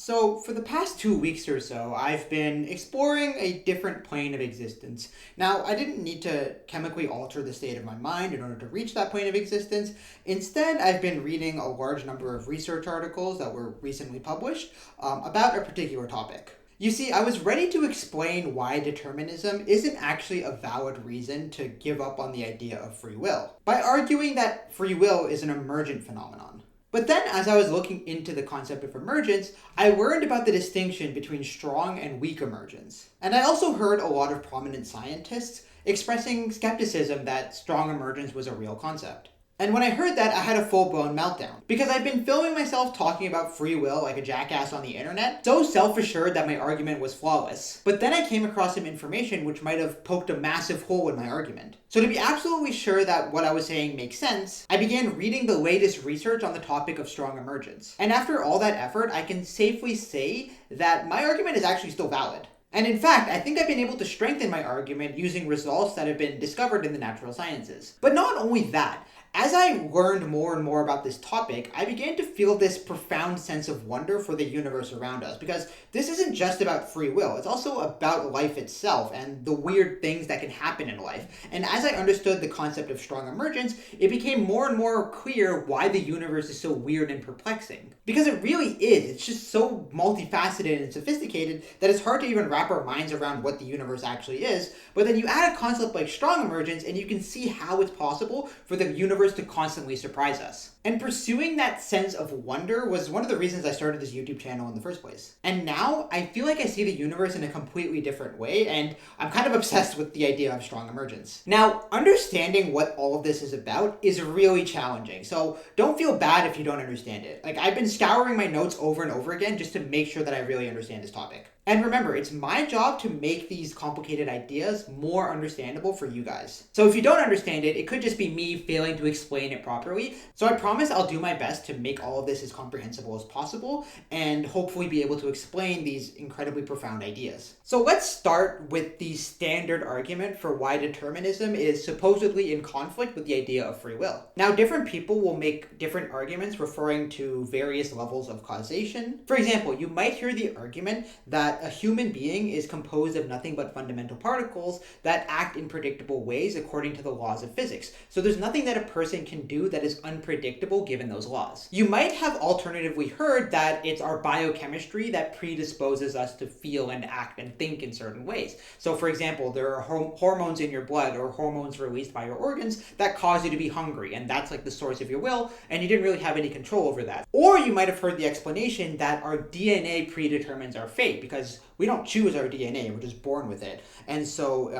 So, for the past 2 weeks or so, I've been exploring a different plane of existence. Now, I didn't need to chemically alter the state of my mind in order to reach that plane of existence. Instead, I've been reading a large number of research articles that were recently published about a particular topic. You see, I was ready to explain why determinism isn't actually a valid reason to give up on the idea of free will, by arguing that free will is an emergent phenomenon. But then, as I was looking into the concept of emergence, I learned about the distinction between strong and weak emergence. And I also heard a lot of prominent scientists expressing skepticism that strong emergence was a real concept. And when I heard that, I had a full-blown meltdown. Because I've been filming myself talking about free will like a jackass on the internet, so self-assured that my argument was flawless. But then I came across some information which might have poked a massive hole in my argument. So to be absolutely sure that what I was saying makes sense, I began reading the latest research on the topic of strong emergence. And after all that effort, I can safely say that my argument is actually still valid. And in fact, I think I've been able to strengthen my argument using results that have been discovered in the natural sciences. But not only that, as I learned more and more about this topic, I began to feel this profound sense of wonder for the universe around us, because this isn't just about free will, it's also about life itself and the weird things that can happen in life. And as I understood the concept of strong emergence, it became more and more clear why the universe is so weird and perplexing. Because it really is, it's just so multifaceted and sophisticated that it's hard to even wrap our minds around what the universe actually is. But then you add a concept like strong emergence and you can see how it's possible for the universe to constantly surprise us. And pursuing that sense of wonder was one of the reasons I started this YouTube channel in the first place. And now I feel like I see the universe in a completely different way, and I'm kind of obsessed with the idea of strong emergence. Now, understanding what all of this is about is really challenging, so don't feel bad if you don't understand it. Like, I've been scouring my notes over and over again just to make sure that I really understand this topic. And remember, it's my job to make these complicated ideas more understandable for you guys. So if you don't understand it, it could just be me failing to explain it properly. So I promise I'll do my best to make all of this as comprehensible as possible and hopefully be able to explain these incredibly profound ideas. So let's start with the standard argument for why determinism is supposedly in conflict with the idea of free will. Now, different people will make different arguments referring to various levels of causation. For example, you might hear the argument that a human being is composed of nothing but fundamental particles that act in predictable ways according to the laws of physics. So there's nothing that a person can do that is unpredictable given those laws. You might have alternatively heard that it's our biochemistry that predisposes us to feel and act and think in certain ways. So for example, there are hormones in your blood or hormones released by your organs that cause you to be hungry, and that's like the source of your will, and you didn't really have any control over that. Or you might have heard the explanation that our DNA predetermines our fate, because we don't choose our DNA, we're just born with it. And so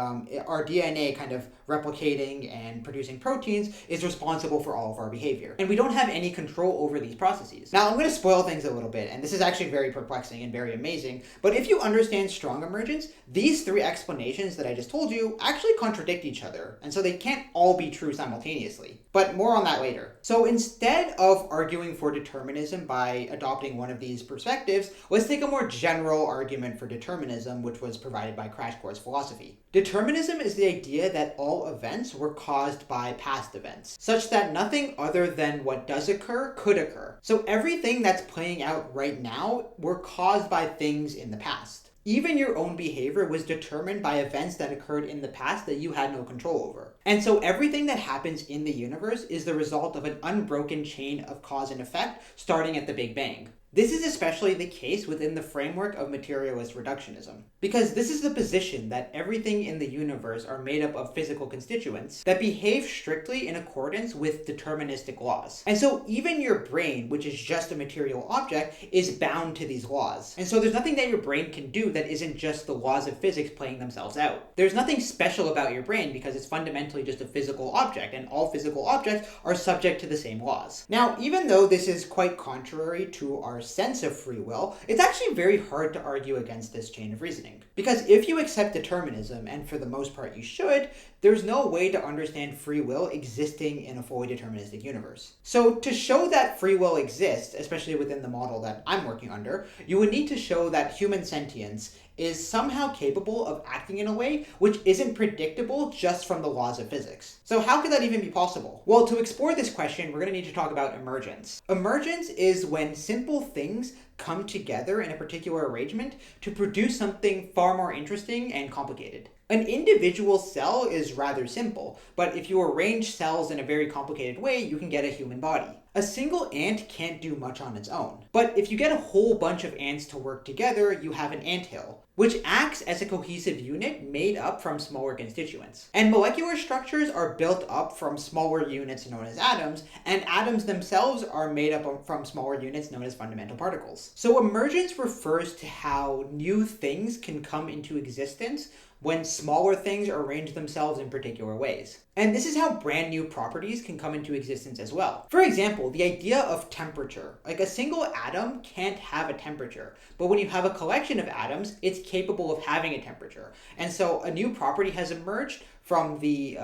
our DNA kind of replicating and producing proteins is responsible for all of our behavior. And we don't have any control over these processes. Now, I'm going to spoil things a little bit, and this is actually very perplexing and very amazing, but if you understand strong emergence, these three explanations that I just told you actually contradict each other, and so they can't all be true simultaneously. But more on that later. So instead of arguing for determinism by adopting one of these perspectives, let's take a more general argument for determinism, which was provided by Crash Course Philosophy. Determinism is the idea that all events were caused by past events, such that nothing other than what does occur could occur. So everything that's playing out right now were caused by things in the past. Even your own behavior was determined by events that occurred in the past that you had no control over. And so everything that happens in the universe is the result of an unbroken chain of cause and effect starting at the Big Bang. This is especially the case within the framework of materialist reductionism, because this is the position that everything in the universe are made up of physical constituents that behave strictly in accordance with deterministic laws. And so even your brain, which is just a material object, is bound to these laws. And so there's nothing that your brain can do that isn't just the laws of physics playing themselves out. There's nothing special about your brain because it's fundamentally just a physical object, and all physical objects are subject to the same laws. Now, even though this is quite contrary to our sense of free will, it's actually very hard to argue against this chain of reasoning. Because if you accept determinism, and for the most part you should, there's no way to understand free will existing in a fully deterministic universe. So to show that free will exists, especially within the model that I'm working under, you would need to show that human sentience is somehow capable of acting in a way which isn't predictable just from the laws of physics. So how could that even be possible? Well, to explore this question, we're going to need to talk about emergence. Emergence is when simple things come together in a particular arrangement to produce something far more interesting and complicated. An individual cell is rather simple, but if you arrange cells in a very complicated way, you can get a human body. A single ant can't do much on its own, but if you get a whole bunch of ants to work together, you have an anthill, which acts as a cohesive unit made up from smaller constituents. And molecular structures are built up from smaller units known as atoms, and atoms themselves are made up from smaller units known as fundamental particles. So emergence refers to how new things can come into existence when smaller things arrange themselves in particular ways. And this is how brand new properties can come into existence as well. For example, the idea of temperature. Like a single atom can't have a temperature, but when you have a collection of atoms, it's capable of having a temperature. And so a new property has emerged from the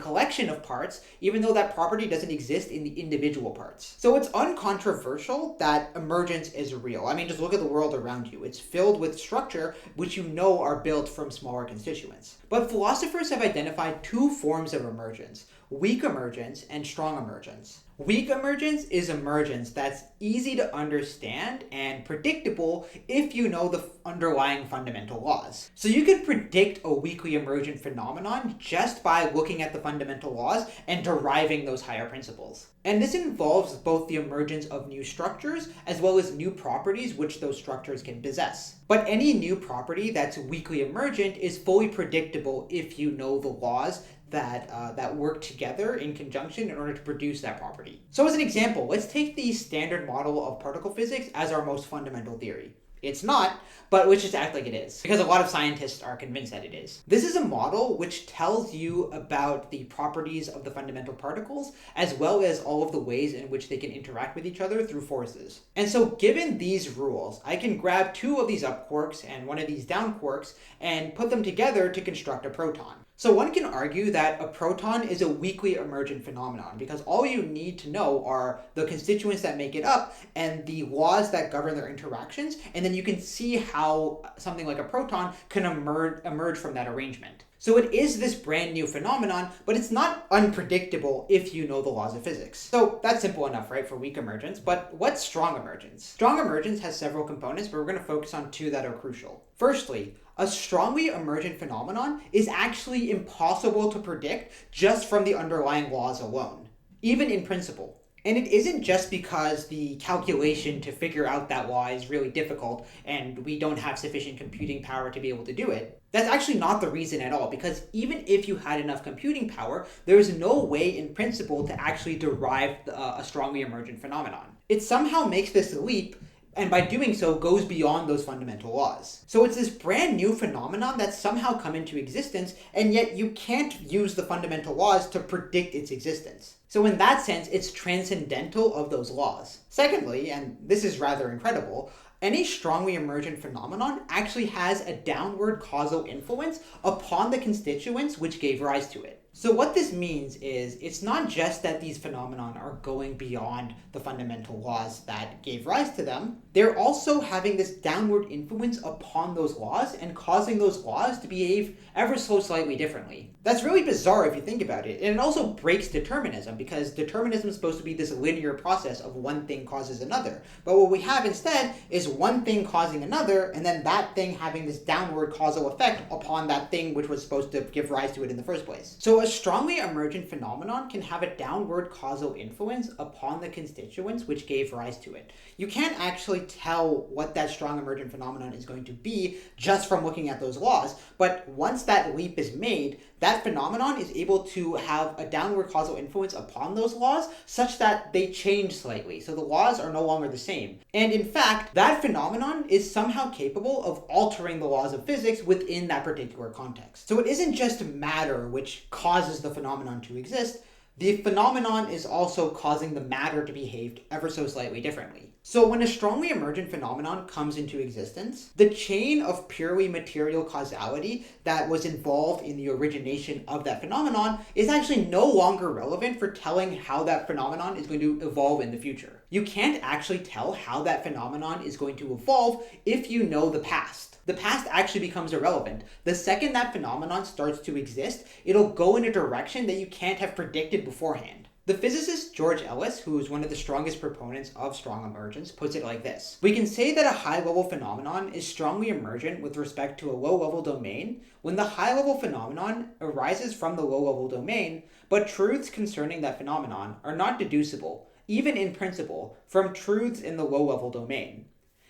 collection of parts, even though that property doesn't exist in the individual parts. So it's uncontroversial that emergence is real. I mean, just look at the world around you. It's filled with structure which you know are built from smaller constituents. But philosophers have identified two forms of emergence: weak emergence and strong emergence. Weak emergence is emergence that's easy to understand and predictable if you know the underlying fundamental laws. So you can predict a weakly emergent phenomenon just by looking at the fundamental laws and deriving those higher principles. And this involves both the emergence of new structures as well as new properties which those structures can possess. But any new property that's weakly emergent is fully predictable if you know the laws that work together in conjunction in order to produce that property. So as an example, let's take the standard model of particle physics as our most fundamental theory. It's not, but let's just act like it is, because a lot of scientists are convinced that it is. This is a model which tells you about the properties of the fundamental particles, as well as all of the ways in which they can interact with each other through forces. And so given these rules, I can grab two of these up quarks and one of these down quarks and put them together to construct a proton. So one can argue that a proton is a weakly emergent phenomenon because all you need to know are the constituents that make it up and the laws that govern their interactions, and then you can see how something like a proton can emerge from that arrangement. So it is this brand new phenomenon, but it's not unpredictable if you know the laws of physics. So that's simple enough, right, for weak emergence, but what's strong emergence? Strong emergence has several components, but we're going to focus on two that are crucial. Firstly, a strongly emergent phenomenon is actually impossible to predict just from the underlying laws alone, even in principle. And it isn't just because the calculation to figure out that law is really difficult and we don't have sufficient computing power to be able to do it. That's actually not the reason at all, because even if you had enough computing power, there is no way in principle to actually derive a strongly emergent phenomenon. It somehow makes this leap, and by doing so goes beyond those fundamental laws. So it's this brand new phenomenon that's somehow come into existence, and yet you can't use the fundamental laws to predict its existence. So in that sense, it's transcendental of those laws. Secondly, and this is rather incredible, any strongly emergent phenomenon actually has a downward causal influence upon the constituents which gave rise to it. So what this means is it's not just that these phenomena are going beyond the fundamental laws that gave rise to them, they're also having this downward influence upon those laws and causing those laws to behave ever so slightly differently. That's really bizarre if you think about it, and it also breaks determinism, because determinism is supposed to be this linear process of one thing causes another. But what we have instead is one thing causing another, and then that thing having this downward causal effect upon that thing which was supposed to give rise to it in the first place. So a strongly emergent phenomenon can have a downward causal influence upon the constituents which gave rise to it. You can't actually tell what that strong emergent phenomenon is going to be just from looking at those laws, but once that leap is made, that phenomenon is able to have a downward causal influence upon those laws such that they change slightly. So the laws are no longer the same. And in fact, that phenomenon is somehow capable of altering the laws of physics within that particular context. So it isn't just matter which causes the phenomenon to exist. The phenomenon is also causing the matter to behave ever so slightly differently. So when a strongly emergent phenomenon comes into existence, the chain of purely material causality that was involved in the origination of that phenomenon is actually no longer relevant for telling how that phenomenon is going to evolve in the future. You can't actually tell how that phenomenon is going to evolve if you know the past. The past actually becomes irrelevant. The second that phenomenon starts to exist, it'll go in a direction that you can't have predicted beforehand. The physicist George Ellis, who is one of the strongest proponents of strong emergence, puts it like this. We can say that a high-level phenomenon is strongly emergent with respect to a low-level domain when the high-level phenomenon arises from the low-level domain, but truths concerning that phenomenon are not deducible, even in principle, from truths in the low-level domain.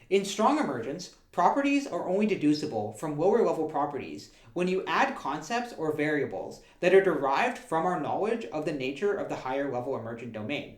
In strong emergence, properties are only deducible from lower-level properties when you add concepts or variables that are derived from our knowledge of the nature of the higher-level emergent domain.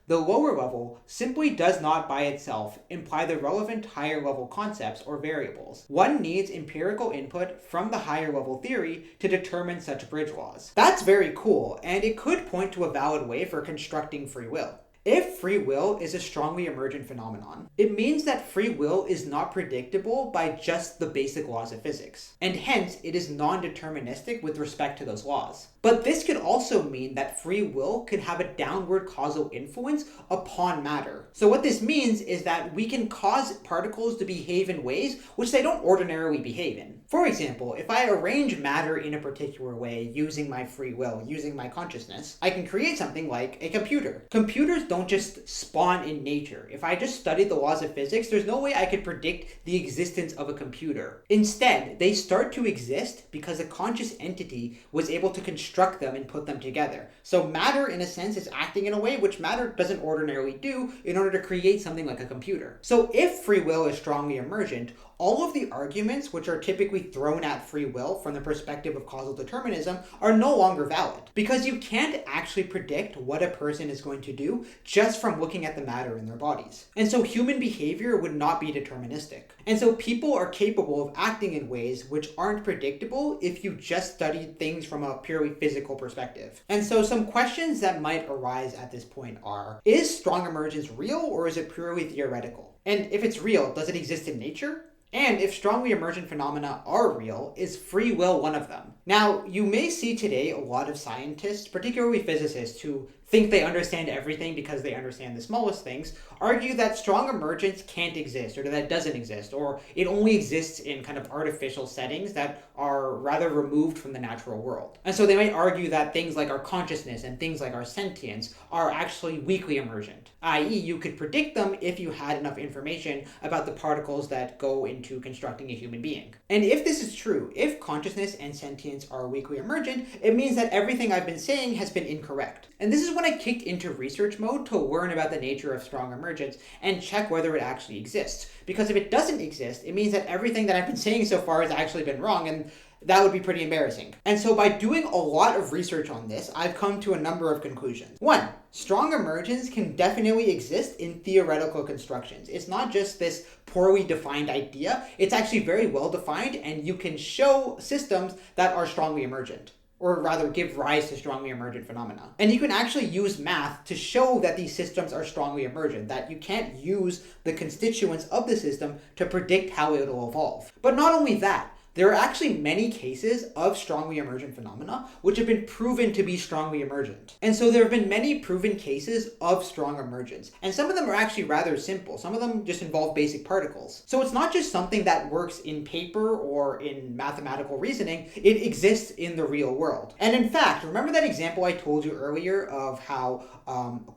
The lower level simply does not by itself imply the relevant higher-level concepts or variables. One needs empirical input from the higher-level theory to determine such bridge laws. That's very cool, and it could point to a valid way for constructing free will. If free will is a strongly emergent phenomenon, it means that free will is not predictable by just the basic laws of physics, and hence it is non-deterministic with respect to those laws. But this could also mean that free will could have a downward causal influence upon matter. So what this means is that we can cause particles to behave in ways which they don't ordinarily behave in. For example, if I arrange matter in a particular way using my free will, using my consciousness, I can create something like a computer. Computers don't just spawn in nature. If I just studied the laws of physics, there's no way I could predict the existence of a computer. Instead, they start to exist because a conscious entity was able to construct them and put them together. So matter, in a sense, is acting in a way which matter doesn't ordinarily do in order to create something like a computer. So if free will is strongly emergent, all of the arguments which are typically thrown at free will from the perspective of causal determinism are no longer valid, because you can't actually predict what a person is going to do just from looking at the matter in their bodies. And so human behavior would not be deterministic. And so people are capable of acting in ways which aren't predictable if you just studied things from a purely physical perspective. And so some questions that might arise at this point are, is strong emergence real or is it purely theoretical? And if it's real, does it exist in nature? And if strongly emergent phenomena are real, is free will one of them? Now, you may see today a lot of scientists, particularly physicists, who think they understand everything because they understand the smallest things, argue that strong emergence can't exist, or that it doesn't exist, or it only exists in kind of artificial settings that are rather removed from the natural world. And so they might argue that things like our consciousness and things like our sentience are actually weakly emergent, i.e. you could predict them if you had enough information about the particles that go into constructing a human being. And if this is true, if consciousness and sentience are weakly emergent, it means that everything I've been saying has been incorrect. And this is when I kicked into research mode to learn about the nature of strong emergence and check whether it actually exists. Because if it doesn't exist, it means that everything that I've been saying so far has actually been wrong, and that would be pretty embarrassing. And so by doing a lot of research on this, I've come to a number of conclusions. 1. Strong emergence can definitely exist in theoretical constructions. It's not just this poorly defined idea. It's actually very well defined, and you can show systems that are strongly emergent, or rather give rise to strongly emergent phenomena. And you can actually use math to show that these systems are strongly emergent, that you can't use the constituents of the system to predict how it will evolve. But not only that, there are actually many cases of strongly emergent phenomena which have been proven to be strongly emergent. And so there have been many proven cases of strong emergence. And some of them are actually rather simple. Some of them just involve basic particles. So it's not just something that works in paper or in mathematical reasoning, it exists in the real world. And in fact, remember that example I told you earlier of how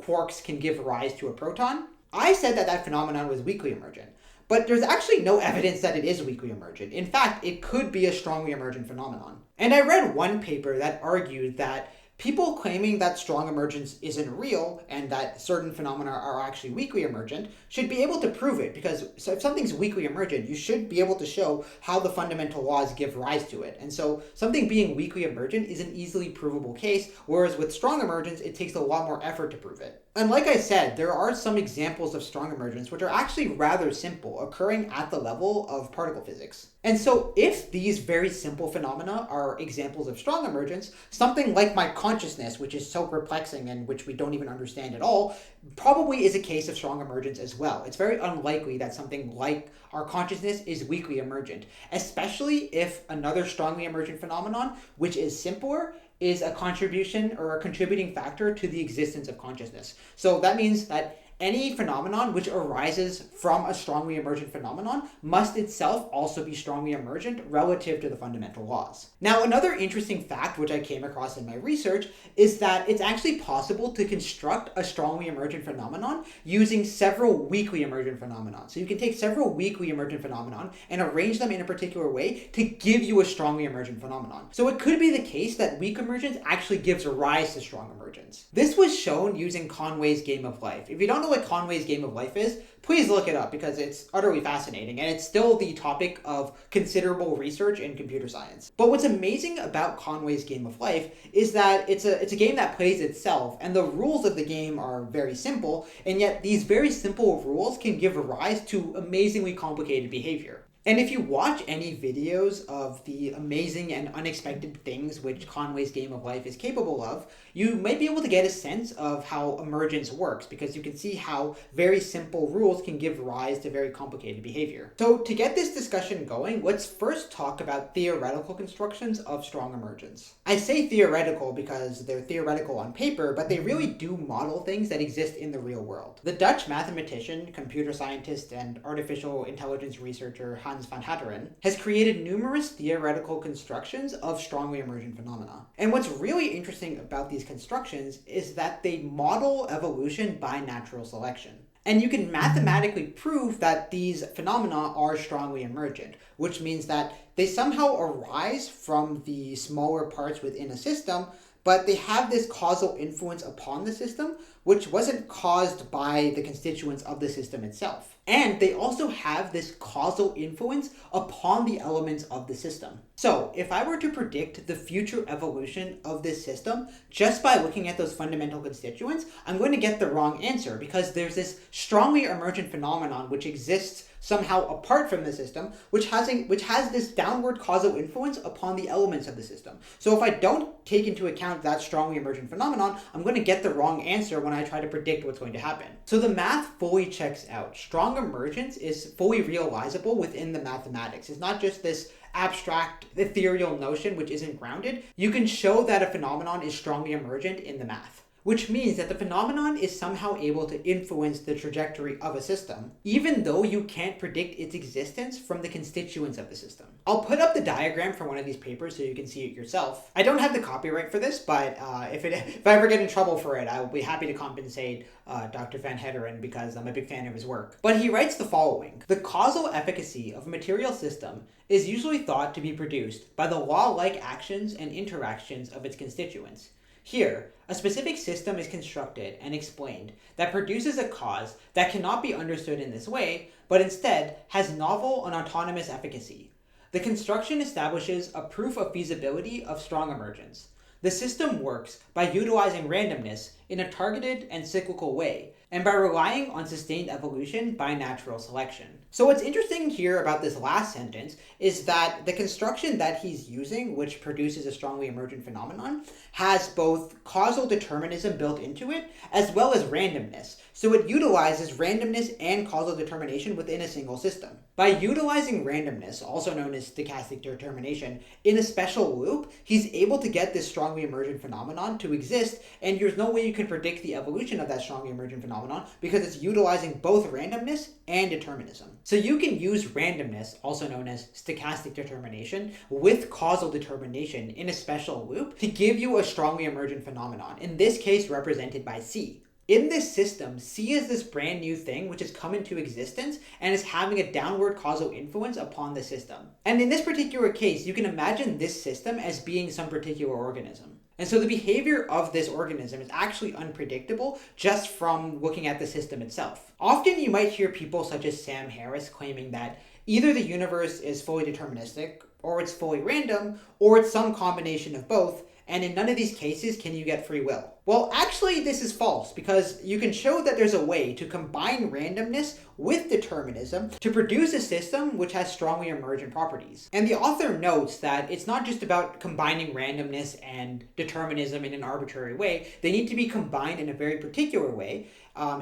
quarks can give rise to a proton? I said that that phenomenon was weakly emergent. But there's actually no evidence that it is weakly emergent. In fact, it could be a strongly emergent phenomenon. And I read one paper that argued that people claiming that strong emergence isn't real and that certain phenomena are actually weakly emergent should be able to prove it, because if something's weakly emergent, you should be able to show how the fundamental laws give rise to it. And so something being weakly emergent is an easily provable case, whereas with strong emergence, it takes a lot more effort to prove it. And like I said, there are some examples of strong emergence which are actually rather simple, occurring at the level of particle physics. And so if these very simple phenomena are examples of strong emergence, something like my consciousness, which is so perplexing and which we don't even understand at all, probably is a case of strong emergence as well. It's very unlikely that something like our consciousness is weakly emergent, especially if another strongly emergent phenomenon, which is simpler, is a contribution or a contributing factor to the existence of consciousness. So that means that any phenomenon which arises from a strongly emergent phenomenon must itself also be strongly emergent relative to the fundamental laws. Now, another interesting fact which I came across in my research is that it's actually possible to construct a strongly emergent phenomenon using several weakly emergent phenomena. So you can take several weakly emergent phenomena and arrange them in a particular way to give you a strongly emergent phenomenon. So it could be the case that weak emergence actually gives rise to strong emergence. This was shown using Conway's game of life. If you don't know what Conway's game of life is, please look it up because it's utterly fascinating and it's still the topic of considerable research in computer science. But what's amazing about Conway's game of life is that it's a game that plays itself, and the rules of the game are very simple, and yet these very simple rules can give rise to amazingly complicated behavior. And if you watch any videos of the amazing and unexpected things which Conway's game of life is capable of, you might be able to get a sense of how emergence works, because you can see how very simple rules can give rise to very complicated behavior. So to get this discussion going, let's first talk about theoretical constructions of strong emergence. I say theoretical because they're theoretical on paper, but they really do model things that exist in the real world. The Dutch mathematician, computer scientist, and artificial intelligence researcher Hans van Hateren has created numerous theoretical constructions of strongly emergent phenomena. And what's really interesting about these constructions is that they model evolution by natural selection. And you can mathematically prove that these phenomena are strongly emergent, which means that they somehow arise from the smaller parts within a system, but they have this causal influence upon the system, which wasn't caused by the constituents of the system itself. And they also have this causal influence upon the elements of the system. So if I were to predict the future evolution of this system just by looking at those fundamental constituents, I'm going to get the wrong answer, because there's this strongly emergent phenomenon which exists somehow apart from the system, which has this downward causal influence upon the elements of the system. So if I don't take into account that strongly emergent phenomenon, I'm going to get the wrong answer when I try to predict what's going to happen. So the math fully checks out. Strong emergence is fully realizable within the mathematics. It's not just this abstract, ethereal notion which isn't grounded. You can show that a phenomenon is strongly emergent in the math, which means that the phenomenon is somehow able to influence the trajectory of a system, even though you can't predict its existence from the constituents of the system. I'll put up the diagram for one of these papers so you can see it yourself. I don't have the copyright for this, but if I ever get in trouble for it, I will be happy to compensate Dr. Van Hateren, because I'm a big fan of his work. But he writes the following: the causal efficacy of a material system is usually thought to be produced by the law-like actions and interactions of its constituents. Here, a specific system is constructed and explained that produces a cause that cannot be understood in this way, but instead has novel and autonomous efficacy. The construction establishes a proof of feasibility of strong emergence. The system works by utilizing randomness in a targeted and cyclical way, and by relying on sustained evolution by natural selection. So what's interesting here about this last sentence is that the construction that he's using, which produces a strongly emergent phenomenon, has both causal determinism built into it, as well as randomness. So it utilizes randomness and causal determination within a single system. By utilizing randomness, also known as stochastic determination, in a special loop, he's able to get this strongly emergent phenomenon to exist, and there's no way you can predict the evolution of that strongly emergent phenomenon because it's utilizing both randomness and determinism. So you can use randomness, also known as stochastic determination, with causal determination in a special loop to give you a strongly emergent phenomenon, in this case represented by C. In this system, C is this brand new thing which has come into existence and is having a downward causal influence upon the system. And in this particular case, you can imagine this system as being some particular organism. And so the behavior of this organism is actually unpredictable just from looking at the system itself. Often you might hear people such as Sam Harris claiming that either the universe is fully deterministic, or it's fully random, or it's some combination of both, and in none of these cases can you get free will. Well, actually this is false, because you can show that there's a way to combine randomness with determinism to produce a system which has strongly emergent properties. And the author notes that it's not just about combining randomness and determinism in an arbitrary way. They need to be combined in a very particular way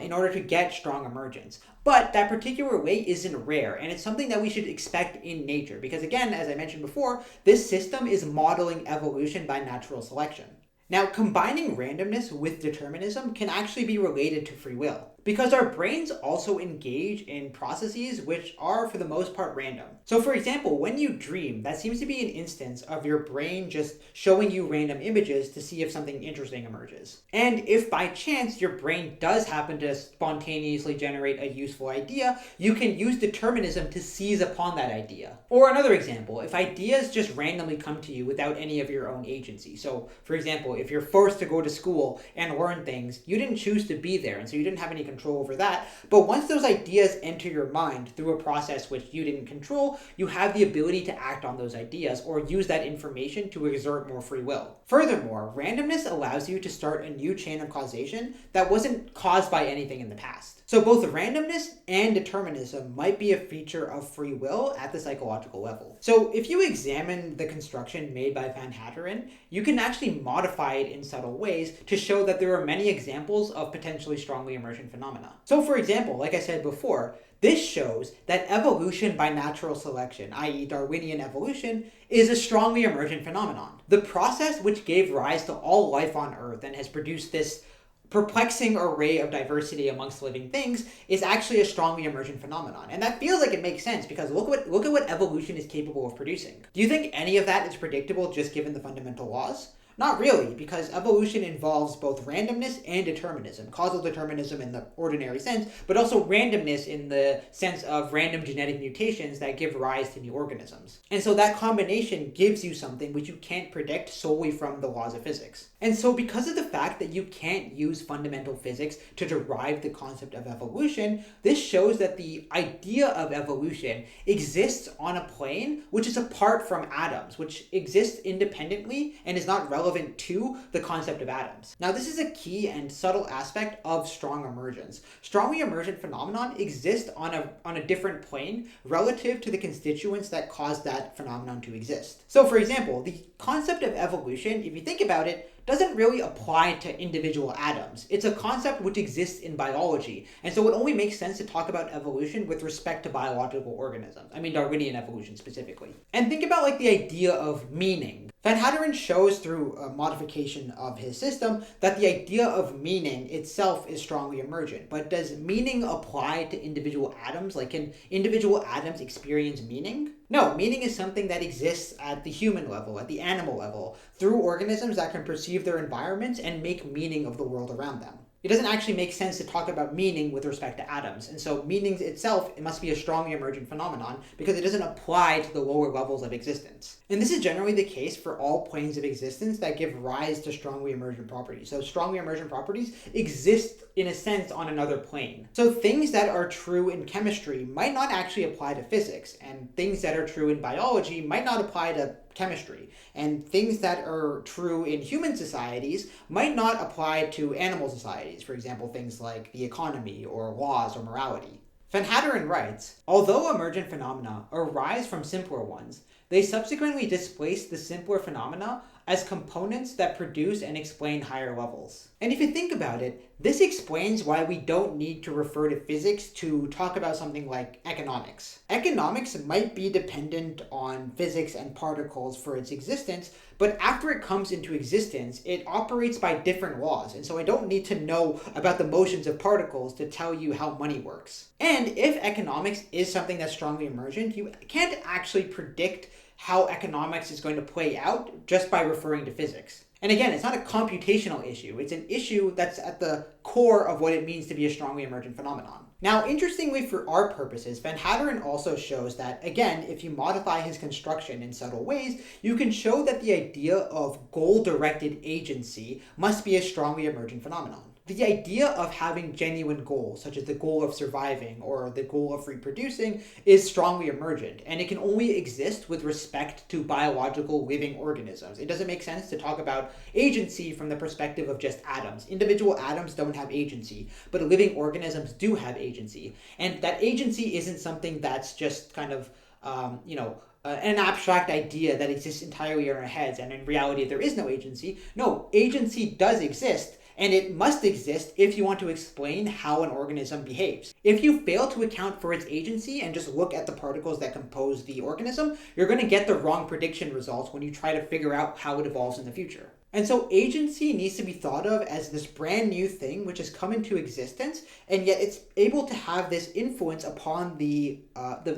in order to get strong emergence. But that particular way isn't rare, and it's something that we should expect in nature, because again, as I mentioned before, this system is modeling evolution by natural selection. Now, combining randomness with determinism can actually be related to free will. Because our brains also engage in processes which are, for the most part, random. So for example, when you dream, that seems to be an instance of your brain just showing you random images to see if something interesting emerges. And if by chance your brain does happen to spontaneously generate a useful idea, you can use determinism to seize upon that idea. Or another example, if ideas just randomly come to you without any of your own agency. So for example, if you're forced to go to school and learn things, you didn't choose to be there, and so you didn't have any control over that. But once those ideas enter your mind through a process which you didn't control, you have the ability to act on those ideas or use that information to exert more free will. Furthermore, randomness allows you to start a new chain of causation that wasn't caused by anything in the past. So both randomness and determinism might be a feature of free will at the psychological level. So if you examine the construction made by Van Hateren, you can actually modify it in subtle ways to show that there are many examples of potentially strongly emergent phenomena. So for example, like I said before, this shows that evolution by natural selection, i.e. Darwinian evolution, is a strongly emergent phenomenon. The process which gave rise to all life on Earth and has produced this perplexing array of diversity amongst living things is actually a strongly emergent phenomenon. And that feels like it makes sense because look at what evolution is capable of producing. Do you think any of that is predictable just given the fundamental laws? Not really, because evolution involves both randomness and determinism, causal determinism in the ordinary sense, but also randomness in the sense of random genetic mutations that give rise to new organisms. And so that combination gives you something which you can't predict solely from the laws of physics. And so because of the fact that you can't use fundamental physics to derive the concept of evolution, this shows that the idea of evolution exists on a plane which is apart from atoms, which exists independently and is not relevant to the concept of atoms. Now, this is a key and subtle aspect of strong emergence. Strongly emergent phenomenon exist on a different plane relative to the constituents that cause that phenomenon to exist. So for example, the concept of evolution, if you think about it, doesn't really apply to individual atoms. It's a concept which exists in biology, and so it only makes sense to talk about evolution with respect to biological organisms. I mean Darwinian evolution specifically. And think about like the idea of meaning. Van Hateren shows through a modification of his system that the idea of meaning itself is strongly emergent. But does meaning apply to individual atoms? Like, can individual atoms experience meaning? No, meaning is something that exists at the human level, at the animal level, through organisms that can perceive their environments and make meaning of the world around them. It doesn't actually make sense to talk about meaning with respect to atoms. And so meaning itself, it must be a strongly emergent phenomenon because it doesn't apply to the lower levels of existence. And this is generally the case for all planes of existence that give rise to strongly emergent properties. So strongly emergent properties exist in a sense on another plane. So things that are true in chemistry might not actually apply to physics, and things that are true in biology might not apply to chemistry, and things that are true in human societies might not apply to animal societies, for example, things like the economy or laws or morality. Van Hateren writes, although emergent phenomena arise from simpler ones, they subsequently displace the simpler phenomena as components that produce and explain higher levels. And if you think about it, this explains why we don't need to refer to physics to talk about something like economics. Economics might be dependent on physics and particles for its existence, but after it comes into existence, it operates by different laws, and so I don't need to know about the motions of particles to tell you how money works. And if economics is something that's strongly emergent, you can't actually predict how economics is going to play out just by referring to physics. And again, it's not a computational issue. It's an issue that's at the core of what it means to be a strongly emergent phenomenon. Now, interestingly for our purposes, Van Hateren also shows that, again, if you modify his construction in subtle ways, you can show that the idea of goal-directed agency must be a strongly emergent phenomenon. The idea of having genuine goals, such as the goal of surviving or the goal of reproducing, is strongly emergent, and it can only exist with respect to biological living organisms. It doesn't make sense to talk about agency from the perspective of just atoms. Individual atoms don't have agency, but living organisms do have agency. And that agency isn't something that's just kind of, an abstract idea that exists entirely in our heads, and in reality there is no agency. No, agency does exist, and it must exist if you want to explain how an organism behaves. If you fail to account for its agency and just look at the particles that compose the organism, you're going to get the wrong prediction results when you try to figure out how it evolves in the future. And so agency needs to be thought of as this brand new thing which has come into existence, and yet it's able to have this influence upon the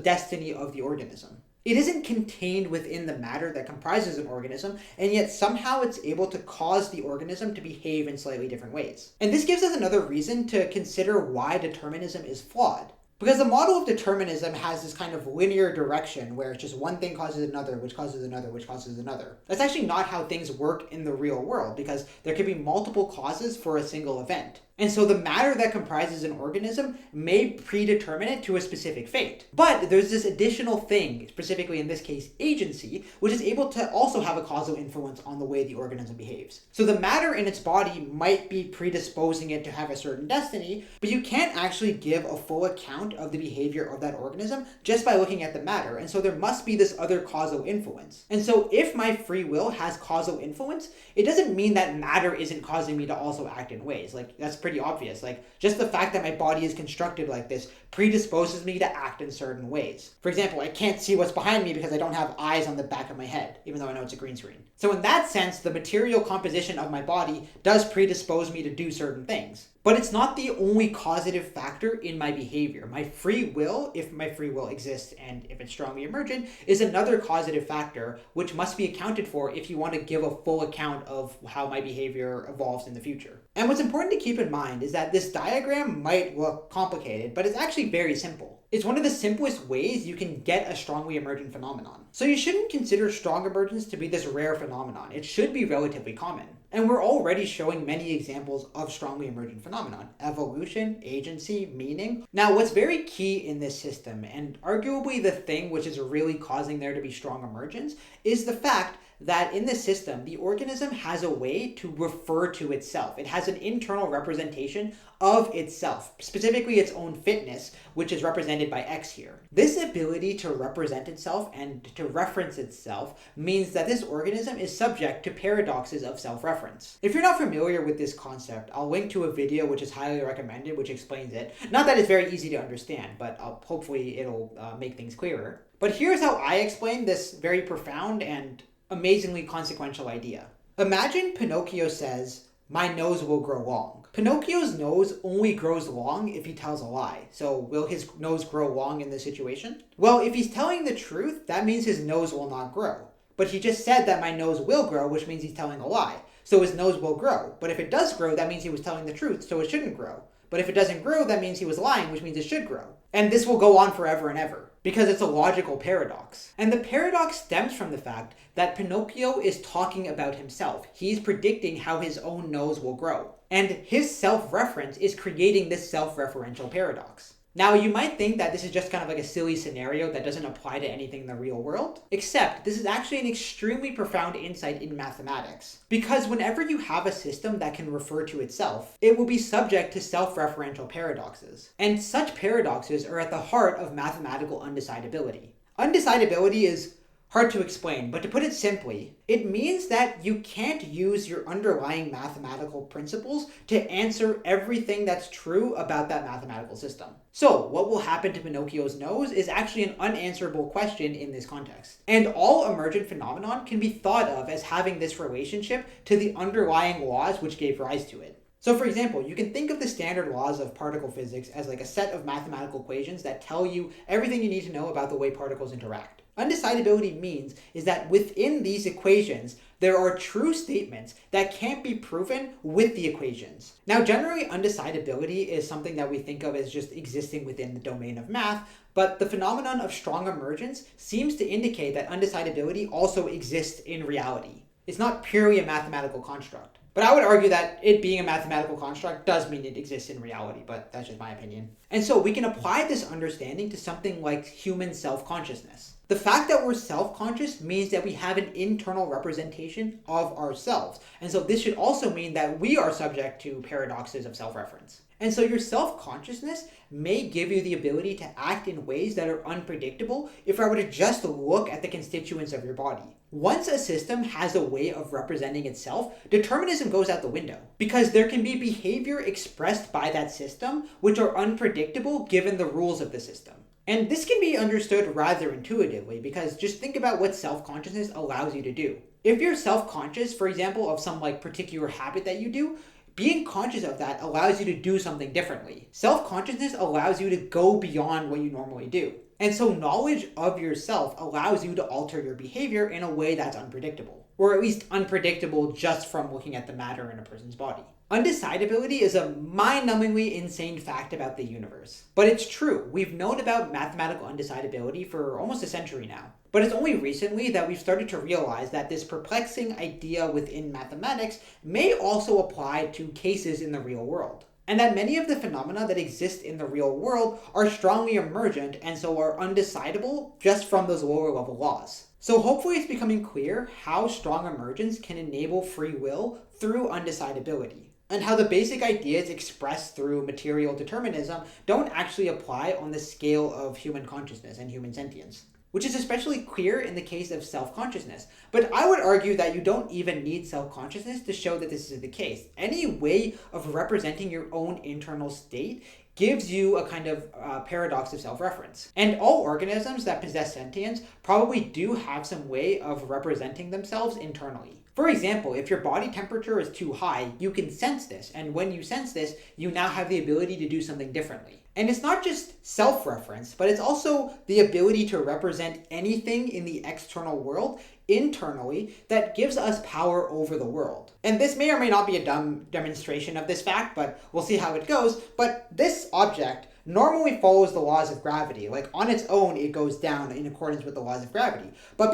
destiny of the organism. It isn't contained within the matter that comprises an organism, and yet somehow it's able to cause the organism to behave in slightly different ways. And this gives us another reason to consider why determinism is flawed. Because the model of determinism has this kind of linear direction where it's just one thing causes another, which causes another, which causes another. That's actually not how things work in the real world, because there could be multiple causes for a single event. And so the matter that comprises an organism may predetermine it to a specific fate. But there's this additional thing, specifically in this case agency, which is able to also have a causal influence on the way the organism behaves. So the matter in its body might be predisposing it to have a certain destiny, but you can't actually give a full account of the behavior of that organism just by looking at the matter. And so there must be this other causal influence. And so if my free will has causal influence, it doesn't mean that matter isn't causing me to also act in ways. Like, that's pretty obvious. Like, just the fact that my body is constructed like this predisposes me to act in certain ways. For example, I can't see what's behind me because I don't have eyes on the back of my head, even though I know it's a green screen. So in that sense, the material composition of my body does predispose me to do certain things. But it's not the only causative factor in my behavior. My free will, if my free will exists and if it's strongly emergent, is another causative factor which must be accounted for if you want to give a full account of how my behavior evolves in the future. And what's important to keep in mind is that this diagram might look complicated, but it's actually very simple. It's one of the simplest ways you can get a strongly emergent phenomenon. So you shouldn't consider strong emergence to be this rare phenomenon. It should be relatively common. And we're already showing many examples of strongly emergent phenomenon: evolution, agency, meaning. Now, what's very key in this system, and arguably the thing which is really causing there to be strong emergence, is the fact that in this system, the organism has a way to refer to itself. It has an internal representation of itself, specifically its own fitness, which is represented by X here. This ability to represent itself and to reference itself means that this organism is subject to paradoxes of self-reference. If you're not familiar with this concept, I'll link to a video which is highly recommended, which explains it. Not that it's very easy to understand, but hopefully it'll make things clearer. But here's how I explain this very profound and amazingly consequential idea. Imagine Pinocchio says, "My nose will grow long." Pinocchio's nose only grows long if he tells a lie. So will his nose grow long in this situation? Well, if he's telling the truth, that means his nose will not grow. But he just said that my nose will grow, which means he's telling a lie. So his nose will grow. But if it does grow, that means he was telling the truth, so it shouldn't grow. But if it doesn't grow, that means he was lying, which means it should grow. And this will go on forever and ever, because it's a logical paradox. And the paradox stems from the fact that Pinocchio is talking about himself. He's predicting how his own nose will grow. And his self-reference is creating this self-referential paradox. Now, you might think that this is just kind of like a silly scenario that doesn't apply to anything in the real world, except this is actually an extremely profound insight in mathematics. Because whenever you have a system that can refer to itself, it will be subject to self-referential paradoxes. And such paradoxes are at the heart of mathematical undecidability. Undecidability is hard to explain, but to put it simply, it means that you can't use your underlying mathematical principles to answer everything that's true about that mathematical system. So, what will happen to Pinocchio's nose is actually an unanswerable question in this context. And all emergent phenomenon can be thought of as having this relationship to the underlying laws which gave rise to it. So for example, you can think of the standard laws of particle physics as like a set of mathematical equations that tell you everything you need to know about the way particles interact. Undecidability means is that within these equations, there are true statements that can't be proven with the equations. Now, generally, undecidability is something that we think of as just existing within the domain of math, but the phenomenon of strong emergence seems to indicate that undecidability also exists in reality. It's not purely a mathematical construct. But I would argue that it being a mathematical construct does mean it exists in reality, but that's just my opinion. And so we can apply this understanding to something like human self-consciousness. The fact that we're self-conscious means that we have an internal representation of ourselves. And so this should also mean that we are subject to paradoxes of self-reference. And so your self-consciousness may give you the ability to act in ways that are unpredictable if I were to just look at the constituents of your body. Once a system has a way of representing itself, determinism goes out the window, because there can be behavior expressed by that system which are unpredictable given the rules of the system. And this can be understood rather intuitively because just think about what self-consciousness allows you to do. If you're self-conscious, for example, of some particular habit that you do, being conscious of that allows you to do something differently. Self-consciousness allows you to go beyond what you normally do. And so knowledge of yourself allows you to alter your behavior in a way that's unpredictable, or at least unpredictable just from looking at the matter in a person's body. Undecidability is a mind-numbingly insane fact about the universe. But it's true. We've known about mathematical undecidability for almost a century now. But it's only recently that we've started to realize that this perplexing idea within mathematics may also apply to cases in the real world. And that many of the phenomena that exist in the real world are strongly emergent and so are undecidable just from those lower level laws. So hopefully it's becoming clear how strong emergence can enable free will through undecidability, and how the basic ideas expressed through material determinism don't actually apply on the scale of human consciousness and human sentience, which is especially clear in the case of self-consciousness. But I would argue that you don't even need self-consciousness to show that this is the case. Any way of representing your own internal state gives you a kind of paradox of self-reference. And all organisms that possess sentience probably do have some way of representing themselves internally. For example, if your body temperature is too high, you can sense this, and when you sense this, you now have the ability to do something differently. And it's not just self-reference, but it's also the ability to represent anything in the external world internally that gives us power over the world. And this may or may not be a dumb demonstration of this fact, but we'll see how it goes. But this object normally follows the laws of gravity. Like on its own, it goes down in accordance with the laws of gravity. But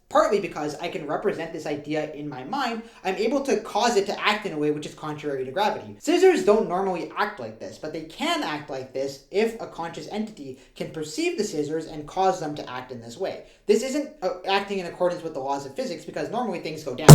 partly because I can represent this idea in my mind, I'm able to cause it to act in a way which is contrary to gravity. Scissors don't normally act like this, but they can act like this if a conscious entity can perceive the scissors and cause them to act in this way. This isn't acting in accordance with the laws of physics because normally things go down.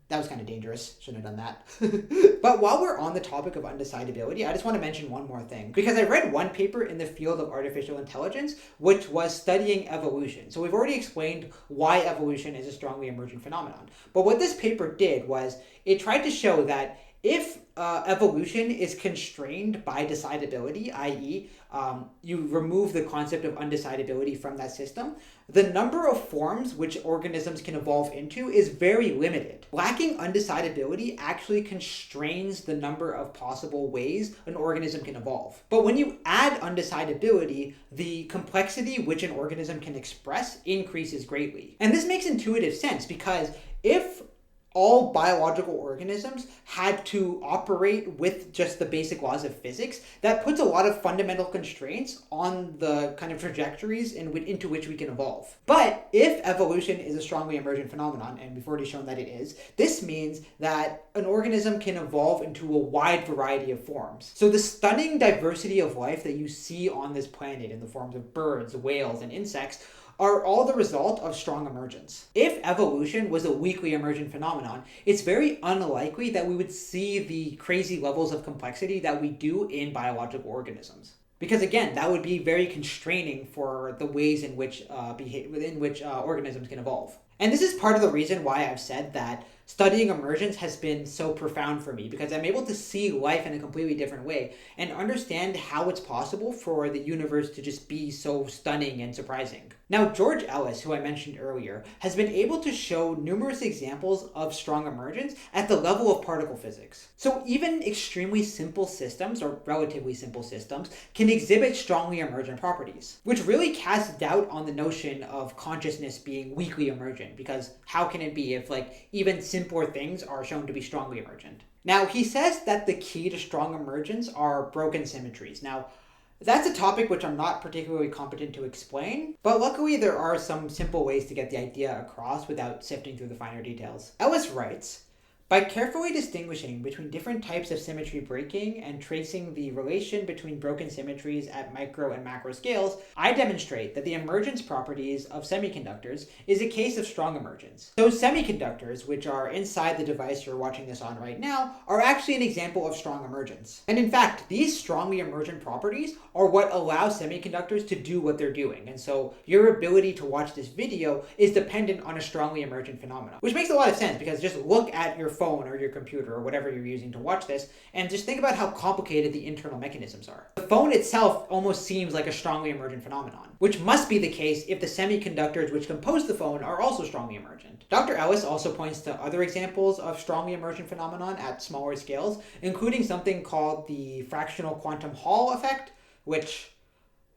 That was kind of dangerous. Shouldn't have done that. But while we're on the topic of undecidability, I just want to mention one more thing. Because I read one paper in the field of artificial intelligence, which was studying evolution. So we've already explained why evolution is a strongly emergent phenomenon. But what this paper did was it tried to show that if evolution is constrained by decidability, i.e., you remove the concept of undecidability from that system, the number of forms which organisms can evolve into is very limited. Lacking undecidability actually constrains the number of possible ways an organism can evolve. But when you add undecidability, the complexity which an organism can express increases greatly. And this makes intuitive sense because if all biological organisms had to operate with just the basic laws of physics, that puts a lot of fundamental constraints on the kind of trajectories into which we can evolve. But if evolution is a strongly emergent phenomenon, and we've already shown that it is, this means that an organism can evolve into a wide variety of forms. So the stunning diversity of life that you see on this planet in the forms of birds, whales, and insects are all the result of strong emergence. If evolution was a weakly emergent phenomenon, it's very unlikely that we would see the crazy levels of complexity that we do in biological organisms. Because again, that would be very constraining for the ways in which organisms can evolve. And this is part of the reason why I've said that studying emergence has been so profound for me, because I'm able to see life in a completely different way and understand how it's possible for the universe to just be so stunning and surprising. Now, George Ellis, who I mentioned earlier, has been able to show numerous examples of strong emergence at the level of particle physics. So even extremely simple systems, or relatively simple systems, can exhibit strongly emergent properties, which really casts doubt on the notion of consciousness being weakly emergent, because how can it be if even simpler things are shown to be strongly emergent? Now, he says that the key to strong emergence are broken symmetries. Now, that's a topic which I'm not particularly competent to explain, but luckily there are some simple ways to get the idea across without sifting through the finer details. Ellis writes, by carefully distinguishing between different types of symmetry breaking and tracing the relation between broken symmetries at micro and macro scales, I demonstrate that the emergence properties of semiconductors is a case of strong emergence. So semiconductors, which are inside the device you're watching this on right now, are actually an example of strong emergence. And in fact, these strongly emergent properties are what allow semiconductors to do what they're doing. And so your ability to watch this video is dependent on a strongly emergent phenomenon, which makes a lot of sense because just look at your phone or your computer or whatever you're using to watch this, and just think about how complicated the internal mechanisms are. The phone itself almost seems like a strongly emergent phenomenon, which must be the case if the semiconductors which compose the phone are also strongly emergent. Dr. Ellis also points to other examples of strongly emergent phenomenon at smaller scales, including something called the fractional quantum Hall effect, which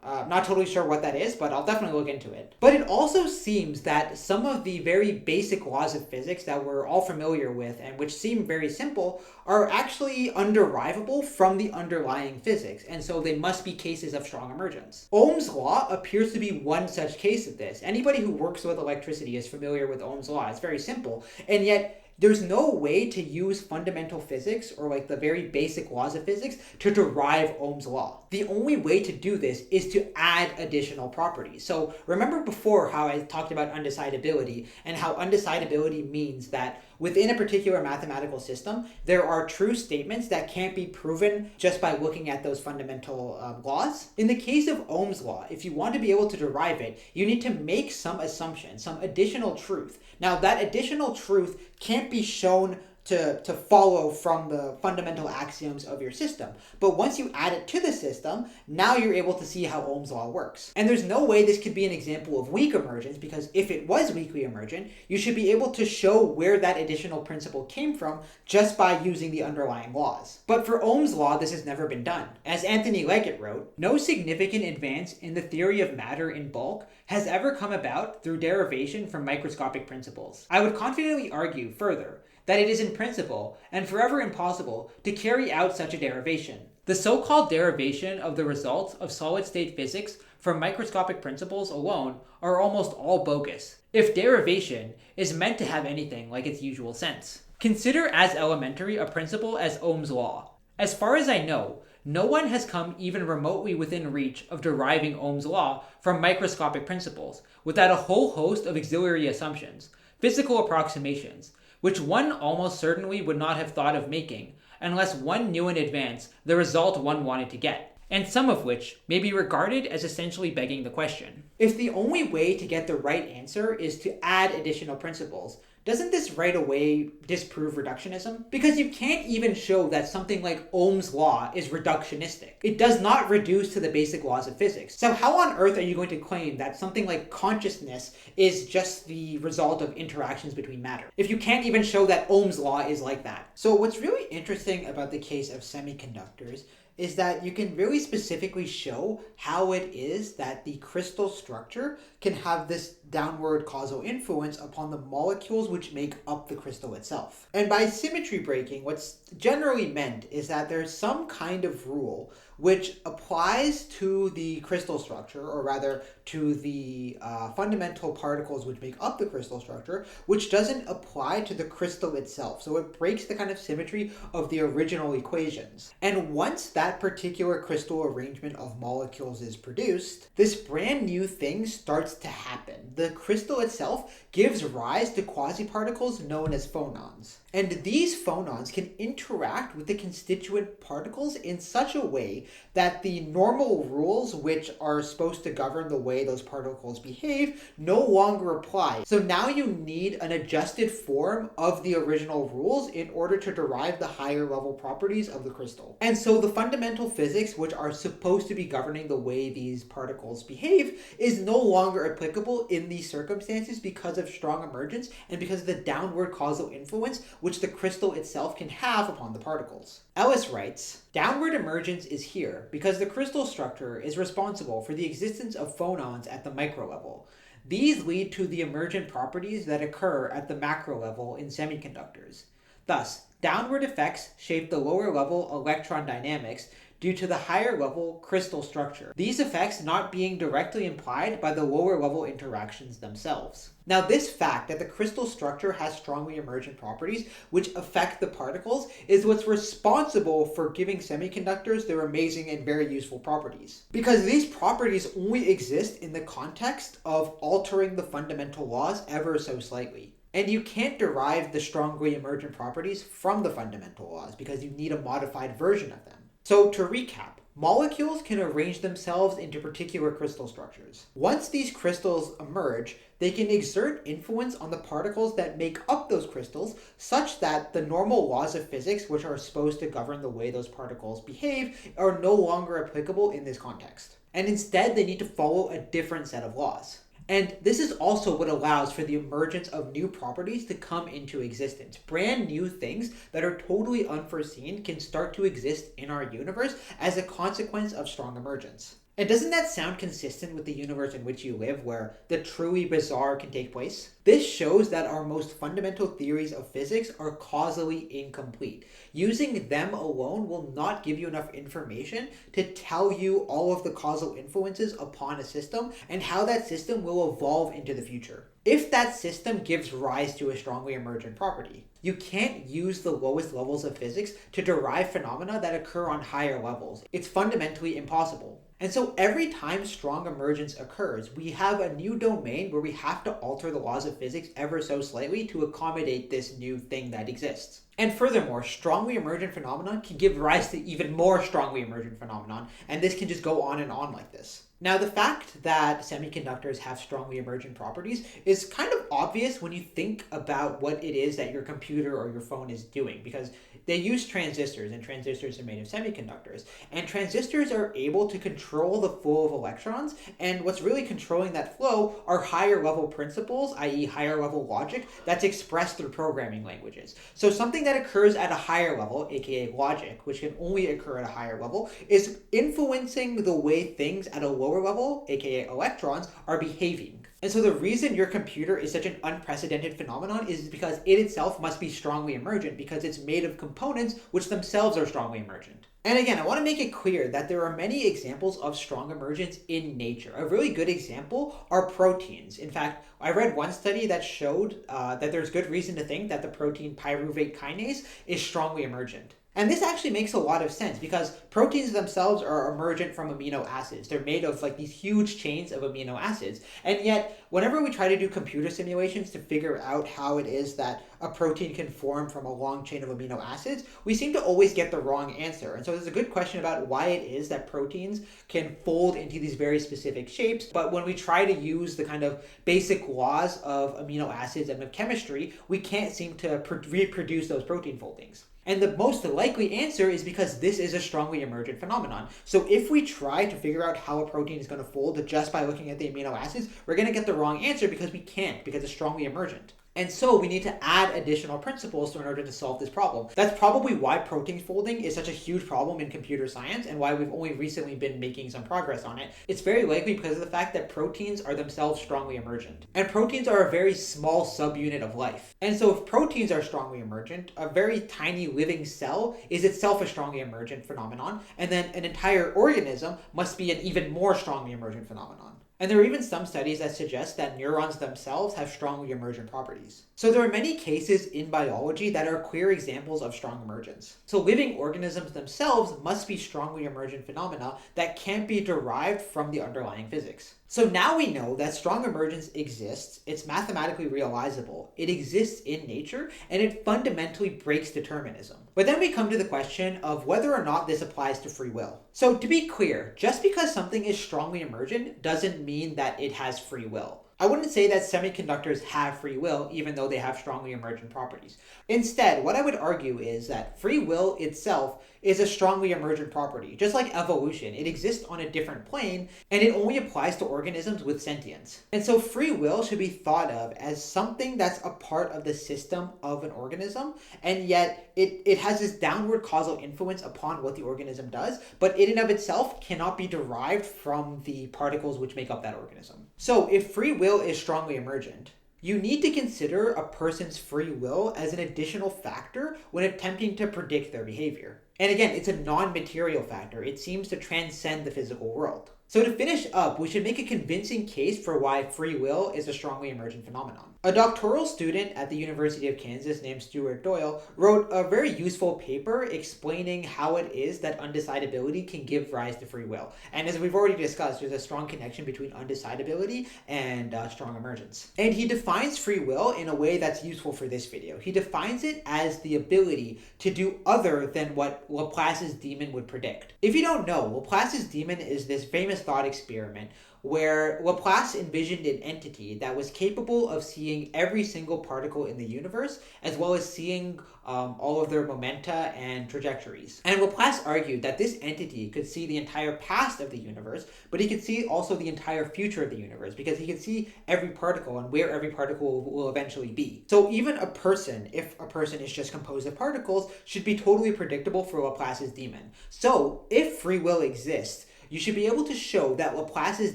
I'm not totally sure what that is, but I'll definitely look into it. But it also seems that some of the very basic laws of physics that we're all familiar with and which seem very simple are actually underivable from the underlying physics, and so they must be cases of strong emergence. Ohm's law appears to be one such case of this. Anybody who works with electricity is familiar with Ohm's law. It's very simple, and yet there's no way to use fundamental physics or like the very basic laws of physics to derive Ohm's law. The only way to do this is to add additional properties. So remember before how I talked about undecidability and how undecidability means that within a particular mathematical system, there are true statements that can't be proven just by looking at those fundamental laws. In the case of Ohm's law, if you want to be able to derive it, you need to make some assumption, some additional truth. Now that additional truth can't be shown to follow from the fundamental axioms of your system. But once you add it to the system, now you're able to see how Ohm's law works. And there's no way this could be an example of weak emergence, because if it was weakly emergent, you should be able to show where that additional principle came from just by using the underlying laws. But for Ohm's law, this has never been done. As Anthony Leggett wrote, no significant advance in the theory of matter in bulk has ever come about through derivation from microscopic principles. I would confidently argue further that it is in principle and forever impossible to carry out such a derivation. The so-called derivation of the results of solid-state physics from microscopic principles alone are almost all bogus, if derivation is meant to have anything like its usual sense. Consider as elementary a principle as Ohm's law. As far as I know, no one has come even remotely within reach of deriving Ohm's law from microscopic principles without a whole host of auxiliary assumptions, physical approximations, which one almost certainly would not have thought of making unless one knew in advance the result one wanted to get, and some of which may be regarded as essentially begging the question. If the only way to get the right answer is to add additional principles, doesn't this right away disprove reductionism? Because you can't even show that something like Ohm's law is reductionistic. It does not reduce to the basic laws of physics. So how on earth are you going to claim that something like consciousness is just the result of interactions between matter, if you can't even show that Ohm's law is like that? So what's really interesting about the case of semiconductors is that you can really specifically show how it is that the crystal structure can have this downward causal influence upon the molecules which make up the crystal itself. And by symmetry breaking, what's generally meant is that there's some kind of rule which applies to the crystal structure, or rather to the fundamental particles which make up the crystal structure, which doesn't apply to the crystal itself. So it breaks the kind of symmetry of the original equations. And once that particular crystal arrangement of molecules is produced, this brand new thing starts to happen. The crystal itself gives rise to quasi-particles known as phonons. And these phonons can interact with the constituent particles in such a way that the normal rules which are supposed to govern the way those particles behave no longer apply. So now you need an adjusted form of the original rules in order to derive the higher level properties of the crystal. And so the fundamental physics which are supposed to be governing the way these particles behave is no longer applicable in these circumstances because of strong emergence and because of the downward causal influence which the crystal itself can have upon the particles. Ellis writes, downward emergence is here because the crystal structure is responsible for the existence of phonons at the micro level. These lead to the emergent properties that occur at the macro level in semiconductors. Thus, downward effects shape the lower level electron dynamics due to the higher level crystal structure, these effects not being directly implied by the lower level interactions themselves. Now, this fact that the crystal structure has strongly emergent properties which affect the particles is what's responsible for giving semiconductors their amazing and very useful properties. Because these properties only exist in the context of altering the fundamental laws ever so slightly. And you can't derive the strongly emergent properties from the fundamental laws because you need a modified version of them. So to recap, Molecules can arrange themselves into particular crystal structures. Once these crystals emerge, they can exert influence on the particles that make up those crystals, such that the normal laws of physics, which are supposed to govern the way those particles behave, are no longer applicable in this context. And instead, they need to follow a different set of laws. And this is also what allows for the emergence of new properties to come into existence. Brand new things that are totally unforeseen can start to exist in our universe as a consequence of strong emergence. And doesn't that sound consistent with the universe in which you live, where the truly bizarre can take place? This shows that our most fundamental theories of physics are causally incomplete. Using them alone will not give you enough information to tell you all of the causal influences upon a system and how that system will evolve into the future. If that system gives rise to a strongly emergent property, you can't use the lowest levels of physics to derive phenomena that occur on higher levels. It's fundamentally impossible. And so every time strong emergence occurs, we have a new domain where we have to alter the laws of physics ever so slightly to accommodate this new thing that exists. And furthermore, strongly emergent phenomena can give rise to even more strongly emergent phenomenon, and this can just go on and on like this. Now, the fact that semiconductors have strongly emergent properties is kind of obvious when you think about what it is that your computer or your phone is doing, because they use transistors, and transistors are made of semiconductors. And transistors are able to control the flow of electrons, and what's really controlling that flow are higher level principles, i.e. higher level logic, that's expressed through programming languages. So something that occurs at a higher level, aka logic, which can only occur at a higher level, is influencing the way things at a lower level, aka electrons, are behaving. And so the reason your computer is such an unprecedented phenomenon is because it itself must be strongly emergent, because it's made of components which themselves are strongly emergent. And again, I want to make it clear that there are many examples of strong emergence in nature. A really good example are proteins. In fact, I read one study that showed that there's good reason to think that the protein pyruvate kinase is strongly emergent. And this actually makes a lot of sense because proteins themselves are emergent from amino acids. They're made of like these huge chains of amino acids. And yet, whenever we try to do computer simulations to figure out how it is that a protein can form from a long chain of amino acids, we seem to always get the wrong answer. And so there's a good question about why it is that proteins can fold into these very specific shapes. But when we try to use the kind of basic laws of amino acids and of chemistry, we can't seem to reproduce those protein foldings. And the most likely answer is because this is a strongly emergent phenomenon. So if we try to figure out how a protein is going to fold just by looking at the amino acids, we're going to get the wrong answer because we can't, because it's strongly emergent. And so we need to add additional principles in order to solve this problem. That's probably why protein folding is such a huge problem in computer science and why we've only recently been making some progress on it. It's very likely because of the fact that proteins are themselves strongly emergent. And proteins are a very small subunit of life. And so if proteins are strongly emergent, a very tiny living cell is itself a strongly emergent phenomenon, and then an entire organism must be an even more strongly emergent phenomenon. And there are even some studies that suggest that neurons themselves have strongly emergent properties. So there are many cases in biology that are clear examples of strong emergence. So living organisms themselves must be strongly emergent phenomena that can't be derived from the underlying physics. So now we know that strong emergence exists, it's mathematically realizable, it exists in nature, and it fundamentally breaks determinism. But then we come to the question of whether or not this applies to free will. So to be clear, just because something is strongly emergent doesn't mean that it has free will. I wouldn't say that semiconductors have free will, even though they have strongly emergent properties. Instead, what I would argue is that free will itself is a strongly emergent property. Just like evolution, it exists on a different plane, and it only applies to organisms with sentience. And so free will should be thought of as something that's a part of the system of an organism, and yet it has this downward causal influence upon what the organism does, but it in of itself cannot be derived from the particles which make up that organism. So if free will is strongly emergent, you need to consider a person's free will as an additional factor when attempting to predict their behavior. And again, it's a non-material factor. It seems to transcend the physical world. So to finish up, we should make a convincing case for why free will is a strongly emergent phenomenon. A doctoral student at the University of Kansas named Stuart Doyle wrote a very useful paper explaining how it is that undecidability can give rise to free will. And as we've already discussed, there's a strong connection between undecidability and strong emergence. And he defines free will in a way that's useful for this video. He defines it as the ability to do other than what Laplace's demon would predict. If you don't know, Laplace's demon is this famous thought experiment where Laplace envisioned an entity that was capable of seeing every single particle in the universe, as well as seeing all of their momenta and trajectories. And Laplace argued that this entity could see the entire past of the universe, but he could see also the entire future of the universe, because he could see every particle and where every particle will eventually be. So even a person, if a person is just composed of particles, should be totally predictable for Laplace's demon. So if free will exists, you should be able to show that Laplace's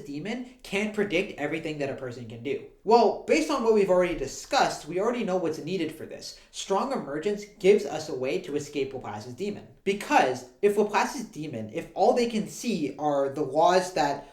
demon can't predict everything that a person can do. Well, based on what we've already discussed, we already know what's needed for this. Strong emergence gives us a way to escape Laplace's demon. Because if Laplace's demon, if all they can see are the laws that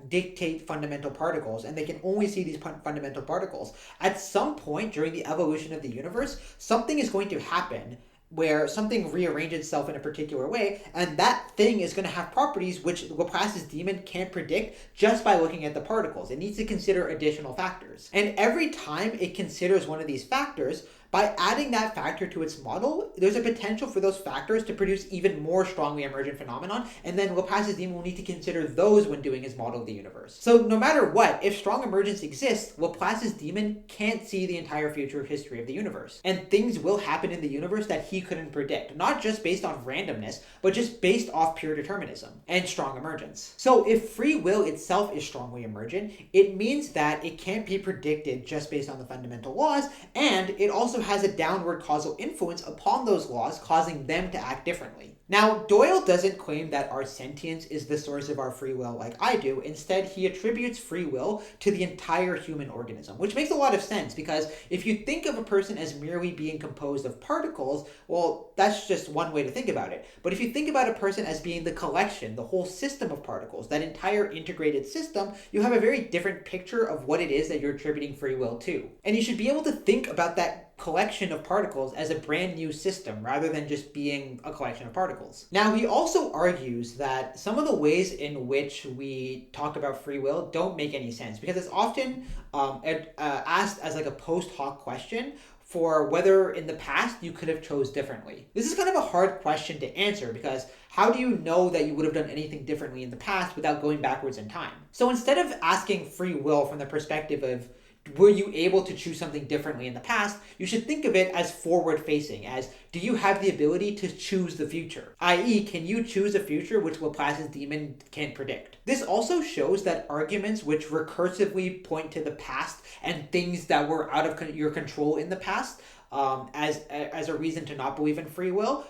dictate fundamental particles, and they can only see these fundamental particles, at some point during the evolution of the universe, something is going to happen where something rearranges itself in a particular way, and that thing is going to have properties which Laplace's demon can't predict just by looking at the particles. It needs to consider additional factors. And every time it considers one of these factors, by adding that factor to its model, there's a potential for those factors to produce even more strongly emergent phenomenon, and then Laplace's demon will need to consider those when doing his model of the universe. So no matter what, if strong emergence exists, Laplace's demon can't see the entire future history of the universe. And things will happen in the universe that he couldn't predict, not just based on randomness, but just based off pure determinism and strong emergence. So if free will itself is strongly emergent, it means that it can't be predicted just based on the fundamental laws, and it also has a downward causal influence upon those laws, causing them to act differently. Now, Doyle doesn't claim that our sentience is the source of our free will like I do. Instead, he attributes free will to the entire human organism, which makes a lot of sense, because if you think of a person as merely being composed of particles, well, that's just one way to think about it. But if you think about a person as being the collection, the whole system of particles, that entire integrated system, you have a very different picture of what it is that you're attributing free will to. And you should be able to think about that collection of particles as a brand new system rather than just being a collection of particles. Now, he also argues that some of the ways in which we talk about free will don't make any sense, because it's often asked as like a post hoc question for whether in the past you could have chose differently. This is kind of a hard question to answer, because how do you know that you would have done anything differently in the past without going backwards in time? So instead of asking free will from the perspective of were you able to choose something differently in the past, you should think of it as forward-facing, as do you have the ability to choose the future? I.e., can you choose a future which Laplace's demon can't predict? This also shows that arguments which recursively point to the past and things that were out of your control in the past as a reason to not believe in free will,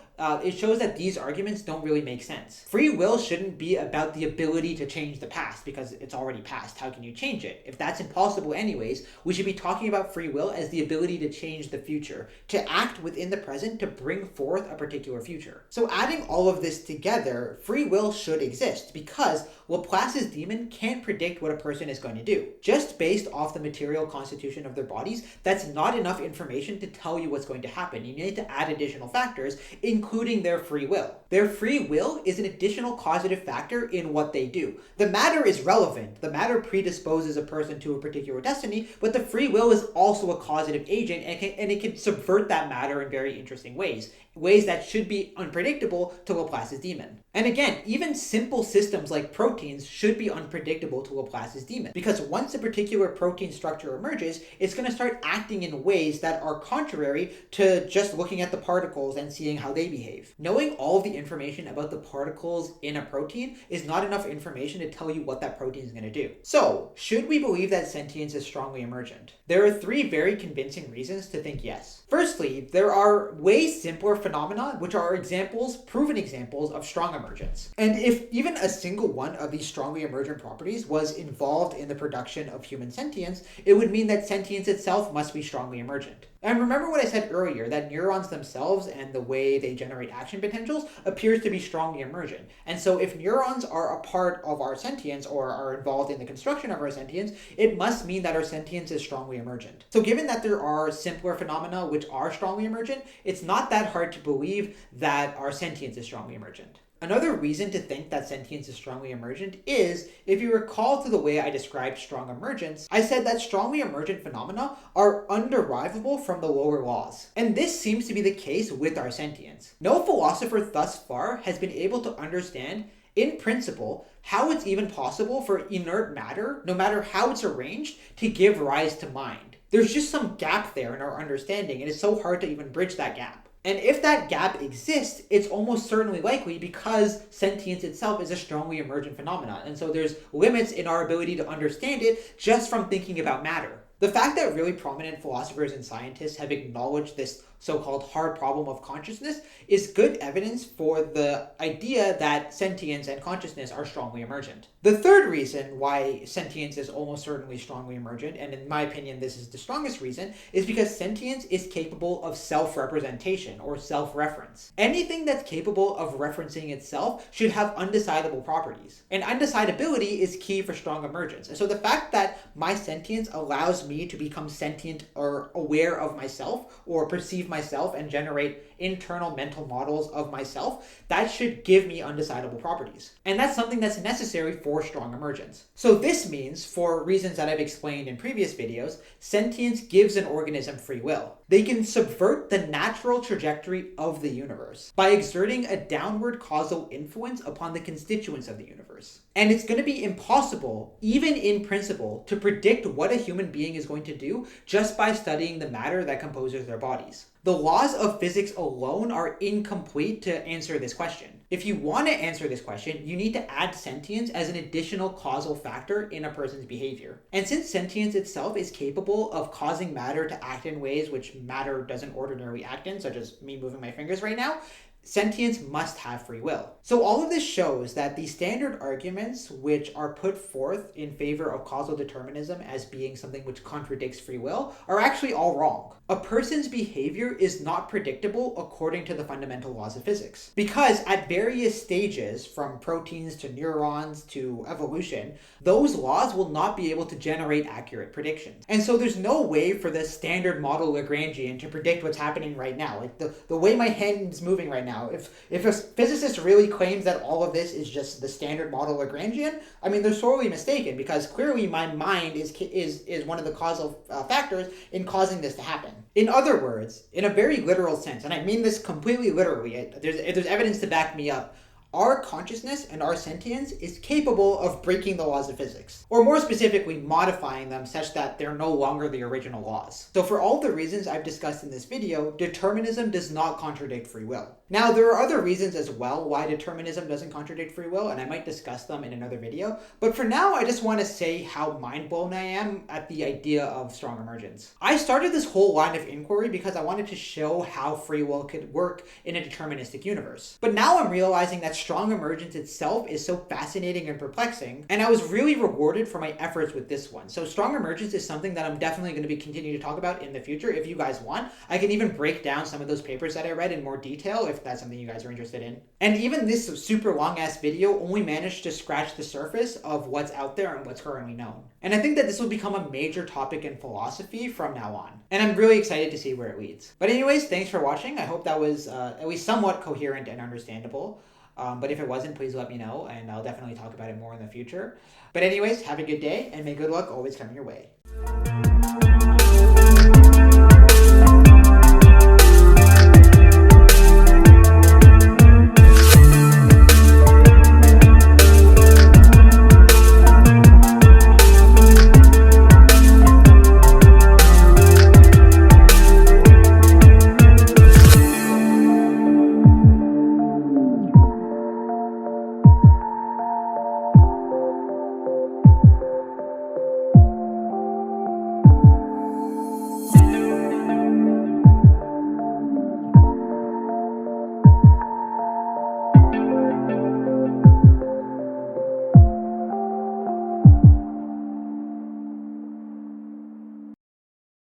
it shows that these arguments don't really make sense. Free will shouldn't be about the ability to change the past, because it's already past. How can you change it? If that's impossible anyways, we should be talking about free will as the ability to change the future, to act within the present to bring forth a particular future. So adding all of this together, free will should exist, because Laplace's demon can't predict what a person is going to do. Just based off the material constitution of their bodies, that's not enough information to tell you what's going to happen. You need to add additional factors, including their free will. Their free will is an additional causative factor in what they do. The matter is relevant. The matter predisposes a person to a particular destiny, but the free will is also a causative agent, and it can subvert that matter in very interesting ways that should be unpredictable to Laplace's demon. And again, even simple systems like proteins should be unpredictable to Laplace's demon, because once a particular protein structure emerges, it's going to start acting in ways that are contrary to just looking at the particles and seeing how they behave. Knowing all of the information about the particles in a protein is not enough information to tell you what that protein is going to do. So, should we believe that sentience is strongly emergent? There are three very convincing reasons to think yes. Firstly, there are way simpler phenomena which are proven examples of strong emergence. And if even a single one of these strongly emergent properties was involved in the production of human sentience, it would mean that sentience itself must be strongly emergent. And remember what I said earlier, that neurons themselves and the way they generate action potentials appears to be strongly emergent. And so if neurons are a part of our sentience or are involved in the construction of our sentience, it must mean that our sentience is strongly emergent. So given that there are simpler phenomena which are strongly emergent, it's not that hard to believe that our sentience is strongly emergent. Another reason to think that sentience is strongly emergent is, if you recall to the way I described strong emergence, I said that strongly emergent phenomena are underivable from the lower laws. And this seems to be the case with our sentience. No philosopher thus far has been able to understand, in principle, how it's even possible for inert matter, no matter how it's arranged, to give rise to mind. There's just some gap there in our understanding, and it's so hard to even bridge that gap. And if that gap exists, it's almost certainly likely because sentience itself is a strongly emergent phenomenon. And so there's limits in our ability to understand it just from thinking about matter. The fact that really prominent philosophers and scientists have acknowledged this so-called hard problem of consciousness is good evidence for the idea that sentience and consciousness are strongly emergent. The third reason why sentience is almost certainly strongly emergent, and in my opinion this is the strongest reason, is because sentience is capable of self-representation or self-reference. Anything that's capable of referencing itself should have undecidable properties. And undecidability is key for strong emergence. And so the fact that my sentience allows me to become sentient or aware of myself or perceive myself and generate internal mental models of myself, that should give me undecidable properties. And that's something that's necessary for strong emergence. So this means, for reasons that I've explained in previous videos, sentience gives an organism free will. They can subvert the natural trajectory of the universe by exerting a downward causal influence upon the constituents of the universe. And it's going to be impossible, even in principle, to predict what a human being is going to do just by studying the matter that composes their bodies. The laws of physics alone are incomplete to answer this question. If you want to answer this question, you need to add sentience as an additional causal factor in a person's behavior. And since sentience itself is capable of causing matter to act in ways which matter doesn't ordinarily act in, such as me moving my fingers right now, sentience must have free will. So all of this shows that the standard arguments which are put forth in favor of causal determinism as being something which contradicts free will are actually all wrong. A person's behavior is not predictable according to the fundamental laws of physics. Because at various stages, from proteins to neurons to evolution, those laws will not be able to generate accurate predictions. And so there's no way for the standard model Lagrangian to predict what's happening right now. Like the way my hand is moving right now, if a physicist really claims that all of this is just the standard model Lagrangian, I mean, they're sorely mistaken, because clearly my mind is one of the causal factors in causing this to happen. In other words, in a very literal sense, and I mean this completely literally, there's evidence to back me up, our consciousness and our sentience is capable of breaking the laws of physics, or more specifically, modifying them such that they're no longer the original laws. So for all the reasons I've discussed in this video, determinism does not contradict free will. Now, there are other reasons as well why determinism doesn't contradict free will, and I might discuss them in another video, but for now, I just want to say how mind-blown I am at the idea of strong emergence. I started this whole line of inquiry because I wanted to show how free will could work in a deterministic universe. But now I'm realizing that strong emergence itself is so fascinating and perplexing, and I was really rewarded for my efforts with this one. So strong emergence is something that I'm definitely going to be continuing to talk about in the future if you guys want. I can even break down some of those papers that I read in more detail if that's something you guys are interested in. And even this super long-ass video only managed to scratch the surface of what's out there and what's currently known. And I think that this will become a major topic in philosophy from now on. And I'm really excited to see where it leads. But anyways, thanks for watching. I hope that was at least somewhat coherent and understandable. But if it wasn't, please let me know, and I'll definitely talk about it more in the future. But anyways, have a good day, and may good luck always come your way.